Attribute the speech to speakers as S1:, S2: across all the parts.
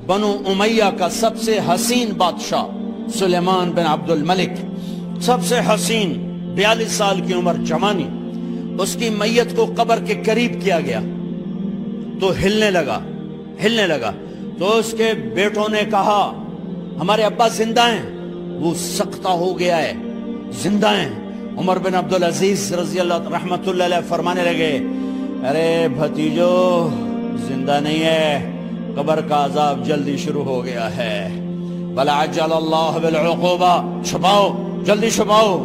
S1: بنو امیہ کا سب سے حسین بادشاہ سلیمان بن عبد الملک، سب سے حسین، 42 سال کی عمر، جوانی، اس کی میت کو قبر کے قریب کیا گیا تو ہلنے لگا تو اس کے بیٹوں نے کہا ہمارے ابا زندہ ہیں، وہ سکتہ ہو گیا ہے، زندہ ہیں۔ عمر بن عبدالعزیز رضی اللہ رحمت اللہ علیہ فرمانے لگے ارے بھتیجو زندہ نہیں ہے، قبر کا عذاب جلدی شروع ہو گیا ہے، بل عجل اللہ بالعقوبہ، چھپاؤ، جلدی چھپاؤ۔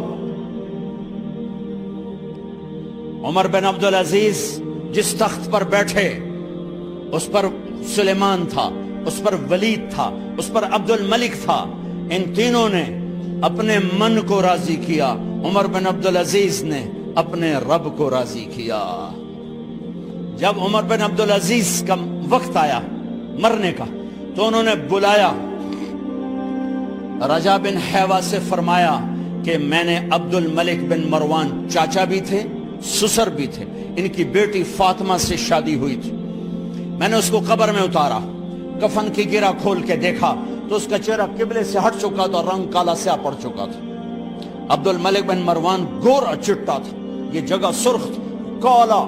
S1: عمر بن عبدالعزیز جس تخت پر بیٹھے اس پر سلیمان تھا، اس پر ولید تھا، اس پر عبد الملک تھا، ان تینوں نے اپنے من کو راضی کیا، عمر بن عبدالعزیز نے اپنے رب کو راضی کیا۔ جب عمر بن عبدالعزیز کا وقت آیا مرنے کا تو انہوں نے بلایا رجا بن حیوہ سے، فرمایا کہ میں نے عبد الملک بن مروان، چاچا بھی تھے سسر بھی تھے، ان کی بیٹی فاطمہ سے شادی ہوئی تھی، میں نے اس کو قبر میں اتارا، کفن کی گرہ کھول کے دیکھا تو اس کا چہرہ قبلے سے ہٹ چکا تھا، رنگ کالا سیاہ پڑ چکا تھا۔ عبد الملک بن مروان گورا چٹا تھا، یہ جگہ سرخ تھی، کالا۔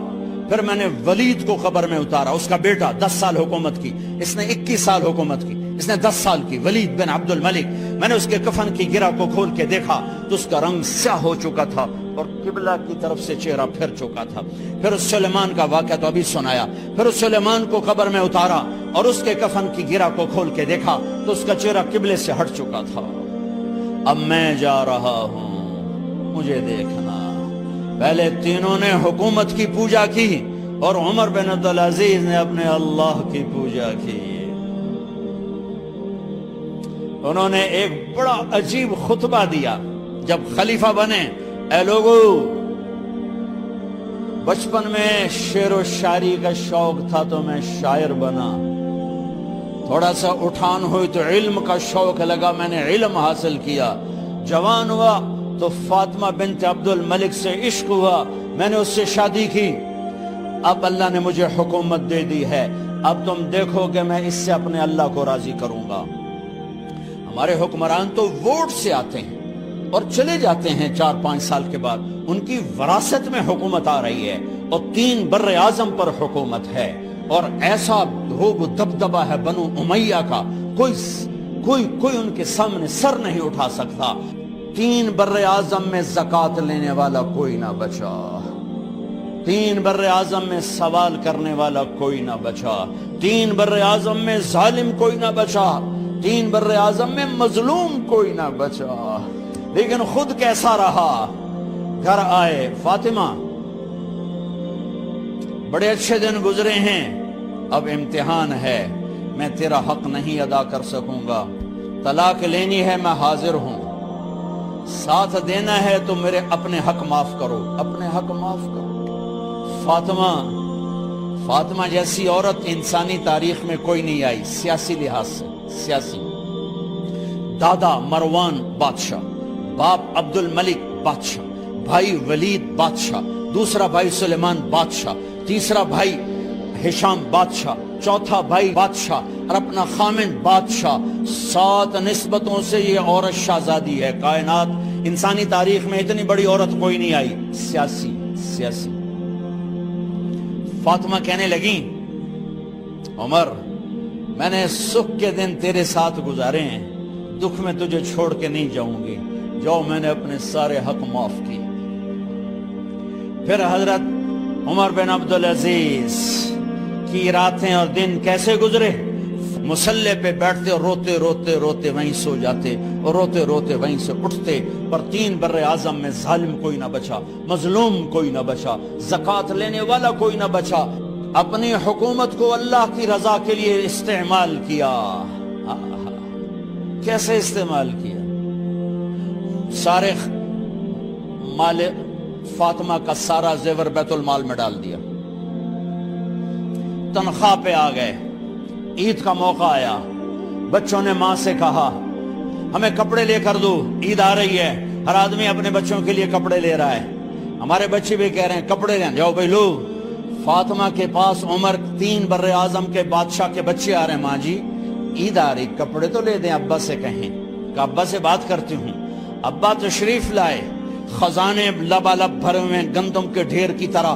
S1: پھر میں نے ولید کو قبر میں اتارا، اس کا بیٹا 10 سال حکومت کی، اس نے 21 سال حکومت کی، اس نے 10 سال کی، ولید بن عبد الملک۔ میں نے اس کے کفن کی گرہ کو کھول کے دیکھا تو اس کا رنگ سیاہ ہو چکا تھا اور قبلہ کی طرف سے چہرہ پھر چکا تھا۔ پھر اس سلیمان کا واقعہ تو ابھی سنایا، پھر اس سلیمان کو قبر میں اتارا اور اس کے کفن کی گرہ کو کھول کے دیکھا تو اس کا چہرہ قبلے سے ہٹ چکا تھا۔ اب میں جا رہا ہوں، مجھے دیکھنا۔ پہلے تینوں نے حکومت کی پوجا کی اور عمر بن عبدالعزیز نے اپنے اللہ کی پوجا کی۔ انہوں نے ایک بڑا عجیب خطبہ دیا جب خلیفہ بنے، اے لوگو، بچپن میں شعر و شاعری کا شوق تھا تو میں شاعر بنا، تھوڑا سا اٹھان ہوئی تو علم کا شوق لگا، میں نے علم حاصل کیا، جوان ہوا تو فاطمہ بنت عبد الملک سے عشق ہوا، میں نے اس سے شادی کی، اب اللہ نے مجھے حکومت دے دی ہے، اب تم دیکھو کہ میں اس سے اپنے اللہ کو راضی کروں گا۔ ہمارے حکمران تو ووٹ سے آتے ہیں اور چلے جاتے ہیں 4-5 سال کے بعد، ان کی وراثت میں حکومت آ رہی ہے اور 3 بر اعظم پر حکومت ہے، اور ایسا روب و دبدبہ ہے بنو امیہ کا، کوئی ان کے سامنے سر نہیں اٹھا سکتا۔ 3 بر اعظم میں زکوٰۃ لینے والا کوئی نہ بچا، 3 بر اعظم میں سوال کرنے والا کوئی نہ بچا، 3 بر اعظم میں ظالم کوئی نہ بچا، 3 بر اعظم میں مظلوم کوئی نہ بچا۔ لیکن خود کیسا رہا؟ گھر آئے، فاطمہ بڑے اچھے دن گزرے ہیں، اب امتحان ہے، میں تیرا حق نہیں ادا کر سکوں گا، طلاق لینی ہے میں حاضر ہوں، ساتھ دینا ہے تو میرے اپنے حق معاف کرو، اپنے حق معاف کرو۔ فاطمہ جیسی عورت انسانی تاریخ میں کوئی نہیں آئی، سیاسی لحاظ سے، سیاسی، دادا مروان بادشاہ، باپ عبد الملک بادشاہ، بھائی ولید بادشاہ، دوسرا بھائی سلیمان بادشاہ، تیسرا بھائی ہشام بادشاہ، چوتھا بھائی بادشاہ اور اپنا خامن بادشاہ، 7 نسبتوں سے یہ عورت شہزادی ہے۔ کائنات انسانی تاریخ میں اتنی بڑی عورت کوئی نہیں آئی، سیاسی۔ فاطمہ کہنے لگیں عمر، میں نے سکھ کے دن تیرے ساتھ گزارے ہیں، دکھ میں تجھے چھوڑ کے نہیں جاؤں گی، جاؤ میں نے اپنے سارے حق معاف کی۔ پھر حضرت عمر بن عبدالعزیز کی راتیں اور دن کیسے گزرے؟ مسلح پہ بیٹھتے اور روتے وہیں سو جاتے اور روتے وہیں سے اٹھتے، پر 3 بر اعظم میں ظالم کوئی نہ بچا، مظلوم کوئی نہ بچا، زکوٰۃ لینے والا کوئی نہ بچا، اپنی حکومت کو اللہ کی رضا کے لیے استعمال کیا۔ کیسے استعمال کیا؟ سارے مال فاطمہ کا سارا زیور بیت المال میں ڈال دیا، تنخواہ پہ آ گئے، عید کا موقع آیا، بچوں نے ماں سے کہا ہمیں کپڑے لے کر دو، عید آ رہی ہے، ہر آدمی اپنے بچوں کے لیے کپڑے لے رہا ہے، ہمارے بچے بھی کہہ رہے ہیں کپڑے لیں، جاؤ بھائی لو۔ فاطمہ کے پاس عمر 3 بر اعظم کے بادشاہ کے بچے آ رہے ہیں، ماں جی عید آ رہی، کپڑے تو لے دیں، ابا سے کہیں کہ ابا سے بات کرتی ہوں۔ ابا تشریف لائے، خزانے لبالب بھرے ہوئے گندم کے ڈھیر کی طرح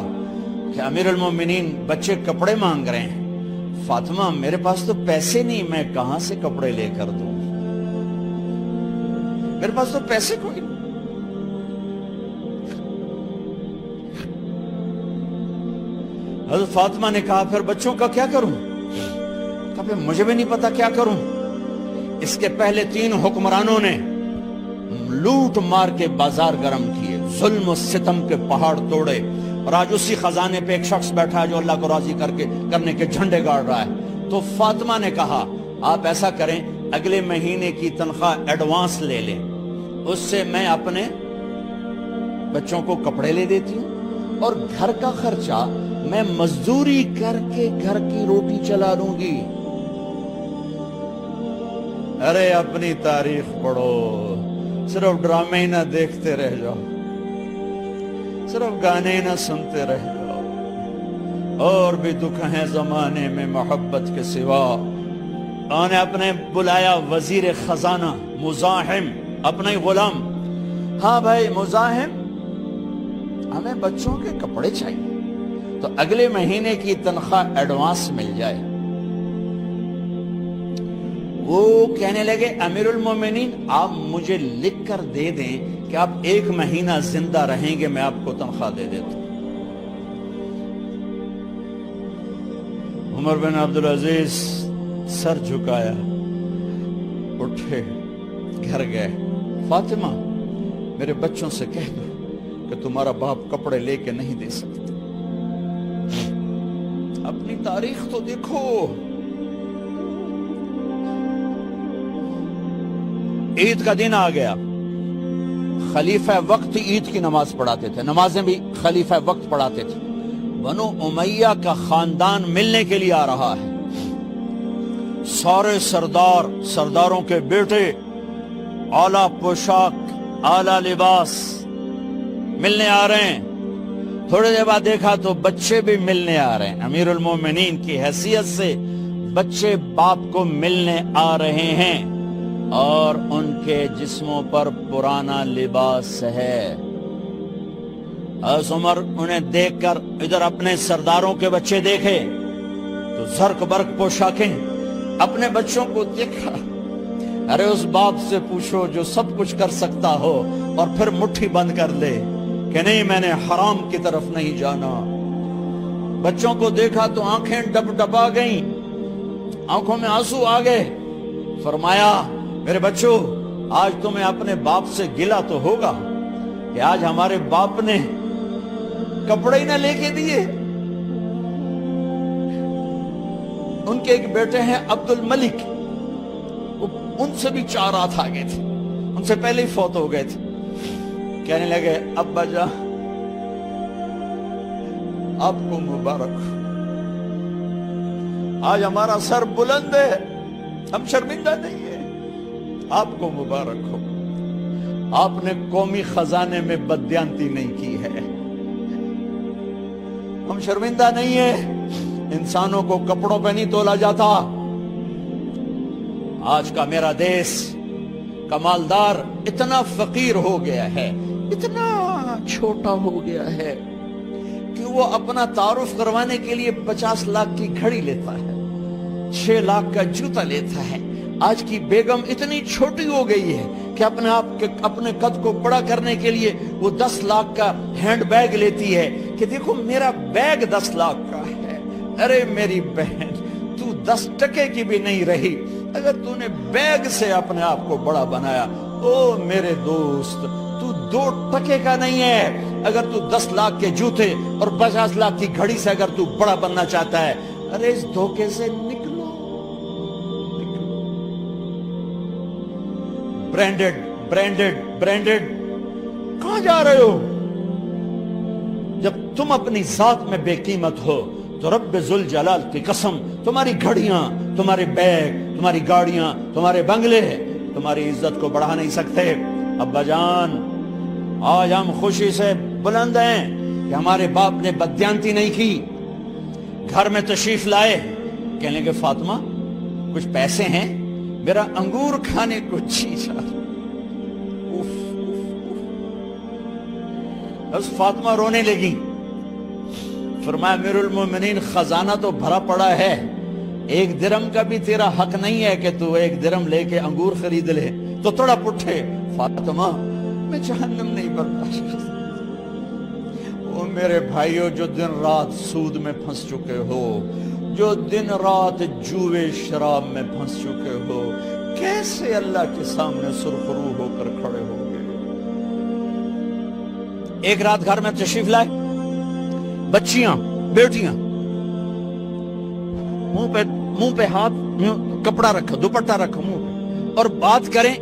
S1: کہ امیر المومنین بچے کپڑے مانگ رہے ہیں۔ فاطمہ میرے پاس تو پیسے نہیں، میں کہاں سے کپڑے لے کر دوں، میرے پاس تو پیسے کوئی نہیں۔ حضرت فاطمہ نے کہا پھر بچوں کا کیا کروں؟ کہا پھر مجھے بھی نہیں پتا کیا کروں۔ اس کے پہلے 3 حکمرانوں نے لوٹ مار کے بازار گرم کیے، ظلم و ستم کے پہاڑ توڑے، اور آج اسی خزانے پہ ایک شخص بیٹھا ہے جو اللہ کو راضی کرنے کے جھنڈے گاڑ رہا ہے۔ تو فاطمہ نے کہا آپ ایسا کریں، اگلے مہینے کی تنخواہ ایڈوانس لے لیں، اس سے میں اپنے بچوں کو کپڑے لے دیتی ہوں، اور گھر کا خرچہ میں مزدوری کر کے گھر کی روٹی چلا لوں گی۔ ارے اپنی تاریخ پڑھو، صرف ڈرامے ہی نہ دیکھتے رہ جاؤ، صرف گانے ہی نہ سنتے رہ جاؤ، اور بھی دکھ ہیں زمانے میں محبت کے سوا۔ انہوں نے اپنے بلایا وزیر خزانہ مزاحم، اپنا ہی غلام، ہاں بھائی مزاحم ہمیں بچوں کے کپڑے چاہیے، تو اگلے مہینے کی تنخواہ ایڈوانس مل جائے۔ وہ کہنے لگے امیر المومنین آپ مجھے لکھ کر دے دیں کہ آپ 1 مہینہ زندہ رہیں گے، میں آپ کو تنخواہ دے دیتا ہوں۔ عمر بن عبدالعزیز سر جھکایا، اٹھے، گھر گئے، فاطمہ میرے بچوں سے کہہ دو کہ تمہارا باپ کپڑے لے کے نہیں دے سکتے۔ اپنی تاریخ تو دیکھو، عید کا دن آ گیا، خلیفہ وقت عید کی نماز پڑھاتے تھے، نمازیں بھی خلیفہ وقت پڑھاتے تھے۔ بنو امیہ کا خاندان ملنے کے لیے آ رہا ہے، سارے سرداروں کے بیٹے اعلیٰ پوشاک، اعلیٰ لباس ملنے آ رہے ہیں۔ تھوڑے دیر بعد دیکھا تو بچے بھی ملنے آ رہے ہیں، امیر المومنین کی حیثیت سے بچے باپ کو ملنے آ رہے ہیں، اور ان کے جسموں پر پرانا لباس ہے۔ حضرت عمر انہیں دیکھ کر ادھر اپنے سرداروں کے بچے دیکھے تو زرق برق پوشاکیں، اپنے بچوں کو دیکھا۔ ارے اس باپ سے پوچھو جو سب کچھ کر سکتا ہو اور پھر مٹھی بند کر لے کہ نہیں میں نے حرام کی طرف نہیں جانا۔ بچوں کو دیکھا تو آنکھیں ڈب ڈبا گئیں، آنکھوں میں آنسو آ گئے۔ فرمایا میرے بچوں آج تمہیں اپنے باپ سے گلہ تو ہوگا کہ آج ہمارے باپ نے کپڑے ہی نہ لے کے دیے۔ ان کے ایک بیٹے ہیں عبد الملک، ان سے بھی 4 ہاتھ آگے تھے، ان سے پہلے ہی فوت ہو گئے تھے۔ کہنے لگے ابا جان آپ کو مبارک، آج ہمارا سر بلند ہے، ہم شرمندہ نہیں ہیں، آپ کو مبارک ہو، آپ نے قومی خزانے میں بددیانتی نہیں کی ہے، ہم شرمندہ نہیں ہیں، انسانوں کو کپڑوں پہ نہیں تولا جاتا۔ آج کا میرا دیس کا مالدار اتنا فقیر ہو گیا ہے، اتنا چھوٹا ہو گیا ہے کہ وہ اپنا تعارف کروانے کے لیے 50 لاکھ کی گھڑی لیتا ہے، 6 لاکھ کا جوتا لیتا ہے۔ آج کی بیگم اتنی چھوٹی ہو گئی ہے کہ اپنے قد کو بڑا کرنے کے لیے وہ 10 لاکھ کا ہینڈ بیگ لیتی ہے کہ دیکھو میرا بیگ 10 لاکھ کا ہے۔ ارے میری بہن تو 10 ٹکے کی بھی نہیں رہی اگر تو نے بیگ سے اپنے آپ کو بڑا بنایا۔ او میرے دوست تو 2 ٹکے کا نہیں ہے اگر تو 10 لاکھ کے جوتے اور 50 لاکھ کی گھڑی سے اگر تو بڑا بننا چاہتا ہے۔ ارے اس دھوکے سے نکلو۔ برینڈڈ کہاں جا رہے ہو؟ جب تم اپنی ذات میں بے قیمت ہو تو رب ذوالجلال کی قسم تمہاری گھڑیاں، تمہارے بیگ، تمہاری گاڑیاں، تمہارے بنگلے تمہاری عزت کو بڑھا نہیں سکتے۔ ابا جان آج ہم خوشی سے بلند ہیں کہ ہمارے باپ نے بددیانتی نہیں کی۔ گھر میں تشریف لائے، کہنے لگے فاطمہ کچھ پیسے ہیں، میرا انگور کھانے کو جی چاہ۔ بس فاطمہ رونے لگی، فرمایا امیر المومنین خزانہ تو بھرا پڑا ہے، 1 درم کا بھی تیرا حق نہیں ہے کہ تو 1 درم لے کے انگور خرید لے۔ تو تھوڑا پٹھے، فاطمہ میں جہنم نہیں برداشت کر سکتا۔ وہ میرے بھائیو جو دن رات سود میں پھنس چکے ہو، جو دن رات جوے شراب میں پھنس چکے ہو، کیسے اللہ کے سامنے سرخرو ہو کر کھڑے ہو گئے؟ ایک رات گھر میں تشریف لائے، بچیاں بیٹیاں، منہ پہ ہاتھ، کپڑا رکھا، دوپٹہ رکھا منہ پہ، اور بات کریں۔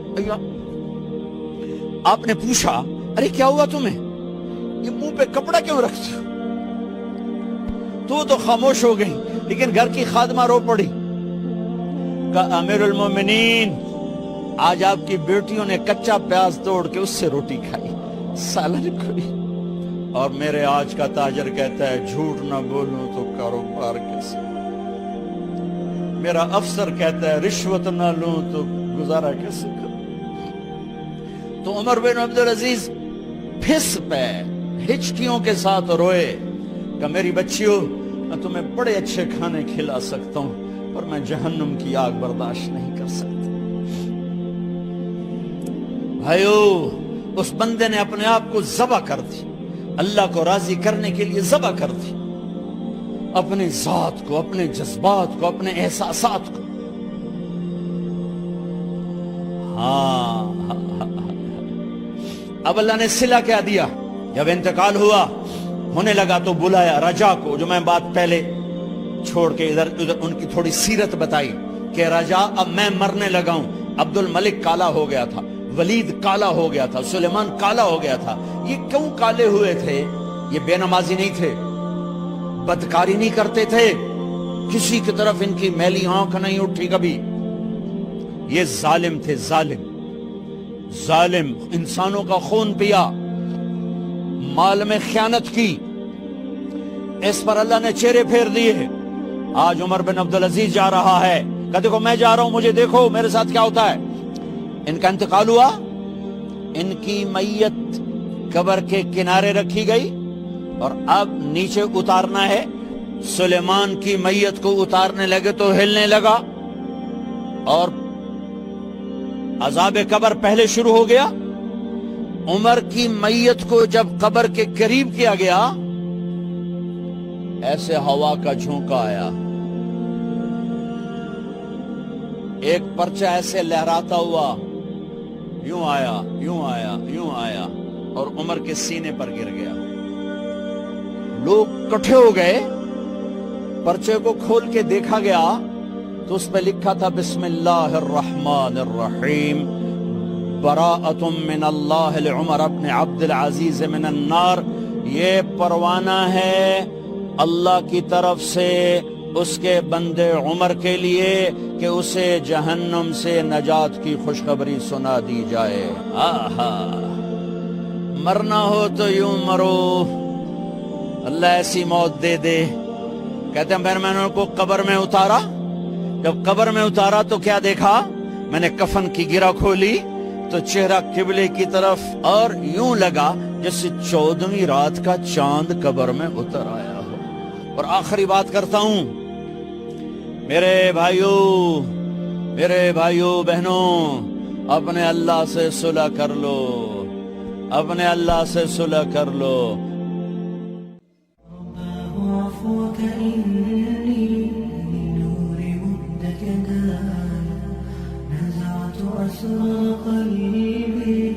S1: آپ نے پوچھا ارے کیا ہوا تمہیں، یہ منہ پہ کپڑا کیوں رکھتے ہو؟ تو خاموش ہو گئی، لیکن گھر کی خادمہ رو پڑی، کہا امیر المومنین آج آپ کی بیٹیوں نے کچا پیاز توڑ کے اس سے روٹی کھائی، سالن کھائی، اور میرے آج کا تاجر کہتا ہے جھوٹ نہ بولوں تو کاروبار کیسے، میرا افسر کہتا ہے رشوت نہ لوں تو گزارا کیسے کروں۔ تو عمر بن عبدالعزیز پھس پہ ہچکیوں کے ساتھ روئے کہ میری بچیوں میں تمہیں بڑے اچھے کھانے کھلا سکتا ہوں، پر میں جہنم کی آگ برداشت نہیں کر سکتا۔ بھائیو، اس بندے نے اپنے آپ کو ذبح کر دی، اللہ کو راضی کرنے کے لیے ذبح کر دی، اپنے ذات کو، اپنے جذبات کو، اپنے احساسات کو۔ اب اللہ نے صلہ کیا دیا، جب انتقال ہوا ہونے لگا تو بلایا رجا کو، جو میں بات پہلے چھوڑ کے ادھر ان کی تھوڑی سیرت بتائی کہ رجا اب میں مرنے لگا ہوں۔ عبد الملک کالا ہو گیا تھا، ولید کالا ہو گیا تھا، سلیمان کالا ہو گیا تھا۔ یہ کیوں کالے ہوئے تھے؟ یہ بے نمازی نہیں تھے، بدکاری نہیں کرتے تھے، کسی کی طرف ان کی میلی آنکھ نہیں اٹھی کبھی۔ یہ ظالم تھے، ظالم انسانوں کا خون پیا، مال میں خیانت کی، اس پر اللہ نے چہرے پھیر دیے۔ آج عمر بن عبدالعزیز جا رہا ہے، کہ دیکھو میں جا رہا ہوں، مجھے دیکھو میرے ساتھ کیا ہوتا ہے۔ ان کا انتقال ہوا، ان کی میت قبر کے کنارے رکھی گئی، اور اب نیچے اتارنا ہے۔ سلیمان کی میت کو اتارنے لگے تو ہلنے لگا، اور عذاب قبر پہلے شروع ہو گیا۔ عمر کی میت کو جب قبر کے قریب کیا گیا، ایسے ہوا کا جھونکا آیا، ایک پرچہ ایسے لہراتا ہوا یوں آیا، یوں آیا، یوں آیا، اور عمر کے سینے پر گر گیا۔ لوگ کٹھے ہو گئے، پرچے کو کھول کے دیکھا گیا تو اس پہ لکھا تھا بسم اللہ الرحمن الرحیم، براءۃ من اللہ لعمر بن عبد العزیز من النار۔ یہ پروانہ ہے اللہ کی طرف سے اس کے بندے عمر کے لیے کہ اسے جہنم سے نجات کی خوشخبری سنا دی جائے۔ آہا، مرنا ہو تو یوں مرو، اللہ ایسی موت دے دے۔ کہتے ہیں میں نے ان کو قبر میں اتارا، جب قبر میں اتارا تو کیا دیکھا؟ میں نے کفن کی گرہ کھولی تو چہرہ قبلے کی طرف، اور یوں لگا جیسے 14ویں رات کا چاند قبر میں اتر آیا ہو۔ اور آخری بات کرتا ہوں، میرے بھائیوں بہنوں، اپنے اللہ سے صلح کر لو، اپنے اللہ سے صلح کر لو۔
S2: نزعت أسرى قلبي